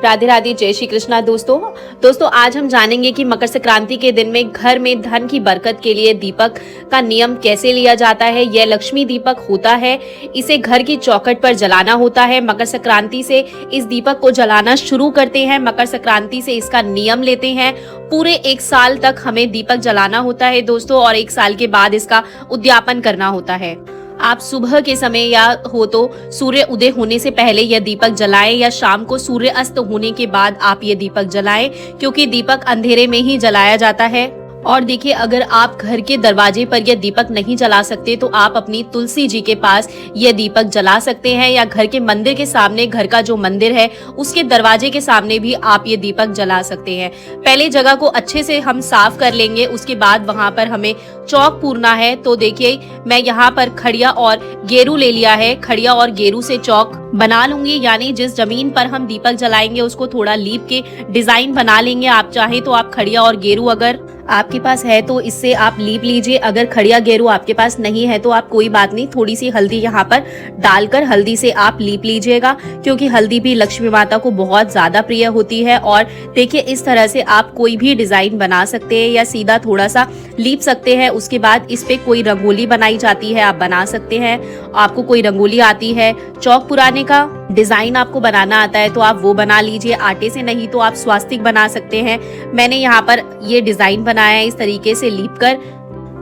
राधे राधे, जय श्री कृष्णा। दोस्तों आज हम जानेंगे कि मकर संक्रांति के दिन में घर में धन की बरकत के लिए दीपक का नियम कैसे लिया जाता है। यह लक्ष्मी दीपक होता है, इसे घर की चौखट पर जलाना होता है। मकर संक्रांति से इस दीपक को जलाना शुरू करते हैं, मकर संक्रांति से इसका नियम लेते हैं। पूरे 1 साल तक हमें दीपक जलाना होता है दोस्तों, और 1 साल के बाद इसका उद्यापन करना होता है। आप सुबह के समय या हो तो सूर्य उदय होने से पहले यह दीपक जलाएं, या शाम को सूर्य अस्त होने के बाद आप ये दीपक जलाएं, क्योंकि दीपक अंधेरे में ही जलाया जाता है। और देखिए, अगर आप घर के दरवाजे पर यह दीपक नहीं जला सकते तो आप अपनी तुलसी जी के पास यह दीपक जला सकते हैं, या घर के मंदिर के सामने, घर का जो मंदिर है उसके दरवाजे के सामने भी आप ये दीपक जला सकते हैं। पहले जगह को अच्छे से हम साफ कर लेंगे, उसके बाद वहां पर हमें चौक पूरना है। तो देखिए, मैं यहाँ पर खड़िया और गेरू ले लिया है। खड़िया और गेरू से चौक बना लूंगी, यानी जिस जमीन पर हम दीपक जलाएंगे उसको थोड़ा लीप के डिजाइन बना लेंगे। आप चाहें तो आप खड़िया और गेरू अगर आपके पास है तो इससे आप लीप लीजिए। अगर खड़िया गेरू आपके पास नहीं है तो आप कोई बात नहीं, थोड़ी सी हल्दी यहाँ पर डालकर हल्दी से आप लीप लीजिएगा, क्योंकि हल्दी भी लक्ष्मी माता को बहुत ज्यादा प्रिय होती है। और देखिए, इस तरह से आप कोई भी डिजाइन बना सकते हैं या सीधा थोड़ा सा लीप सकते हैं। उसके बाद इस पे कोई रंगोली बनाई जाती है, आप बना सकते हैं। आपको कोई रंगोली आती है, चौक पुराने का डिजाइन आपको बनाना आता है तो आप वो बना लीजिए। आटे से नहीं तो आप स्वास्तिक बना सकते हैं। मैंने यहाँ पर ये डिजाइन बनाया है इस तरीके से लीप कर,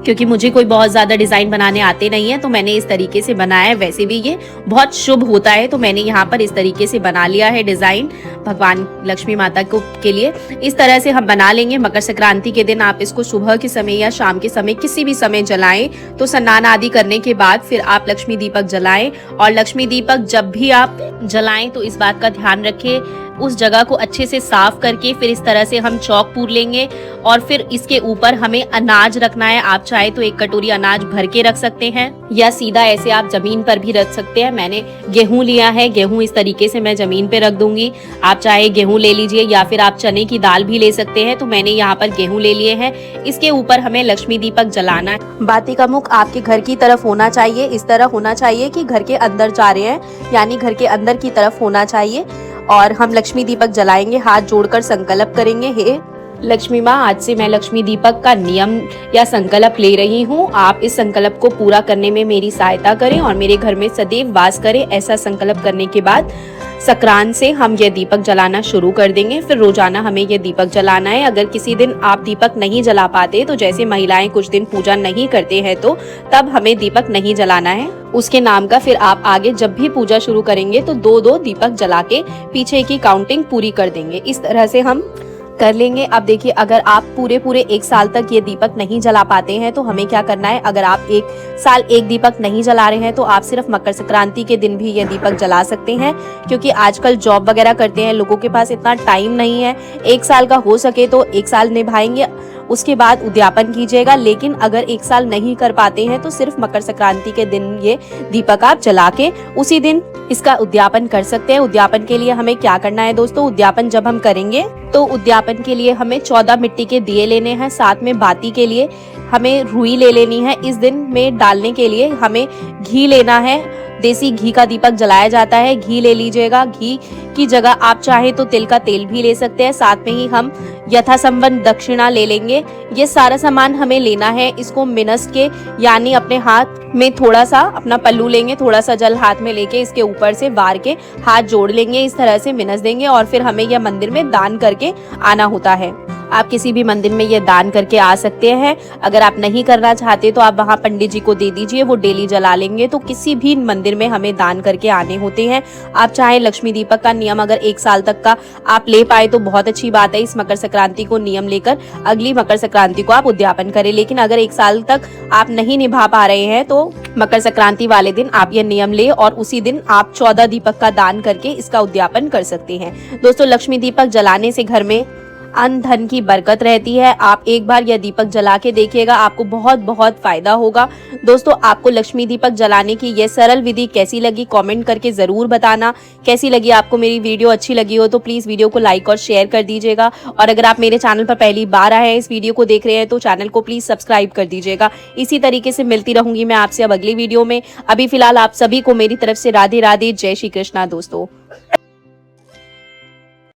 क्योंकि मुझे कोई बहुत ज्यादा डिजाइन बनाने आते नहीं है तो मैंने इस तरीके से बनाया है। वैसे भी ये बहुत शुभ होता है, तो मैंने यहाँ पर इस तरीके से बना लिया है डिजाइन भगवान लक्ष्मी माता को के लिए। इस तरह से हम बना लेंगे। मकर संक्रांति के दिन आप इसको सुबह के समय या शाम के समय किसी भी समय जलाएं। तो स्नान आदि करने के बाद फिर आप लक्ष्मी दीपक जलाएं। और लक्ष्मी दीपक जब भी आप जलाएं तो इस बात का ध्यान रखें, उस जगह को अच्छे से साफ करके फिर इस तरह से हम चौक पूर लेंगे। और फिर इसके ऊपर हमें अनाज रखना है। आप चाहे तो 1 कटोरी अनाज भर के रख सकते हैं, या सीधा ऐसे आप जमीन पर भी रख सकते हैं। मैंने गेहूं लिया है, गेहूं इस तरीके से मैं जमीन पे रख दूंगी। आप चाहे गेहूं ले लीजिए या फिर आप चने की दाल भी ले सकते हैं। तो मैंने यहाँ पर गेहूं ले लिए हैं। इसके ऊपर हमें लक्ष्मी दीपक जलाना है। बाती का मुख आपके घर की तरफ होना चाहिए, इस तरह होना चाहिए कि घर के अंदर जा रहे हैं, यानी घर के अंदर की तरफ होना चाहिए। और हम लक्ष्मी दीपक जलाएंगे, हाथ जोड़कर संकल्प करेंगे। हे लक्ष्मी माँ, आज से मैं लक्ष्मी दीपक का नियम या संकल्प ले रही हूँ। आप इस संकल्प को पूरा करने में मेरी सहायता करें और मेरे घर में सदैव वास करें। ऐसा संकल्प करने के बाद संक्रांत से हम ये दीपक जलाना शुरू कर देंगे। फिर रोजाना हमें ये दीपक जलाना है। अगर किसी दिन आप दीपक नहीं जला पाते, तो जैसे महिलाएं कुछ दिन पूजा नहीं करते हैं, तो तब हमें दीपक नहीं जलाना है उसके नाम का। फिर आप आगे जब भी पूजा शुरू करेंगे तो 2-2 दीपक जला के पीछे की काउंटिंग पूरी कर देंगे। इस तरह से हम कर लेंगे। अब देखिए, अगर आप पूरे 1 साल तक ये दीपक नहीं जला पाते हैं तो हमें क्या करना है। अगर आप 1 साल 1 दीपक नहीं जला रहे हैं तो आप सिर्फ मकर संक्रांति के दिन भी ये दीपक जला सकते हैं, क्योंकि आजकल जॉब वगैरह करते हैं लोगों के पास इतना टाइम नहीं है। 1 साल का हो सके तो 1 साल निभाएंगे, उसके बाद उद्यापन कीजिएगा। लेकिन अगर 1 साल नहीं कर पाते हैं तो सिर्फ मकर संक्रांति के दिन ये दीपक आप जला के उसी दिन इसका उद्यापन कर सकते हैं। उद्यापन के लिए हमें क्या करना है दोस्तों, उद्यापन जब हम करेंगे तो उद्यापन के लिए हमें 14 मिट्टी के दिए लेने हैं। साथ में बाती के लिए हमें रुई ले लेनी है। इस दिन में डालने के लिए हमें घी लेना है। देसी घी का दीपक जलाया जाता है, घी ले लीजिएगा। घी की जगह आप चाहे तो तिल का तेल भी ले सकते हैं। साथ में ही हम यथासंबंध दक्षिणा ले लेंगे। ये सारा सामान हमें लेना है। इसको मिनस के, यानी अपने हाथ में थोड़ा सा अपना पल्लू लेंगे, थोड़ा सा जल हाथ में लेके इसके ऊपर से वार के हाथ जोड़ लेंगे। इस तरह से मिनस देंगे और फिर हमें यह मंदिर में दान करके आना होता है। आप किसी भी मंदिर में ये दान करके आ सकते हैं। अगर आप नहीं करना चाहते तो आप वहाँ पंडित जी को दे दीजिए, वो डेली जला लेंगे। तो किसी भी मंदिर में हमें दान करके आने होते हैं। आप चाहे लक्ष्मी दीपक का नियम अगर 1 साल तक का आप ले पाए तो बहुत अच्छी बात है। इस मकर संक्रांति को नियम लेकर अगली मकर संक्रांति को आप उद्यापन करें। लेकिन अगर 1 साल तक आप नहीं निभा पा रहे हैं तो मकर संक्रांति वाले दिन आप ये नियम ले और उसी दिन आप 14 दीपक का दान करके इसका उद्यापन कर सकते हैं। दोस्तों, लक्ष्मी दीपक जलाने से घर में अन्न धन की बरकत रहती है। आप एक बार यह दीपक जला के देखिएगा, आपको बहुत बहुत फायदा होगा। दोस्तों, आपको लक्ष्मी दीपक जलाने की यह सरल विधि कैसी लगी कमेंट करके जरूर बताना। कैसी लगी आपको मेरी वीडियो, अच्छी लगी हो तो प्लीज वीडियो को लाइक और शेयर कर दीजिएगा। और अगर आप मेरे चैनल पर पहली बार आए हैं, इस वीडियो को देख रहे हैं, तो चैनल को प्लीज सब्सक्राइब कर दीजिएगा। इसी तरीके से मिलती रहूंगी मैं आपसे अब अगली वीडियो में। अभी फिलहाल आप सभी को मेरी तरफ से राधे राधे, जय श्री कृष्णा दोस्तों।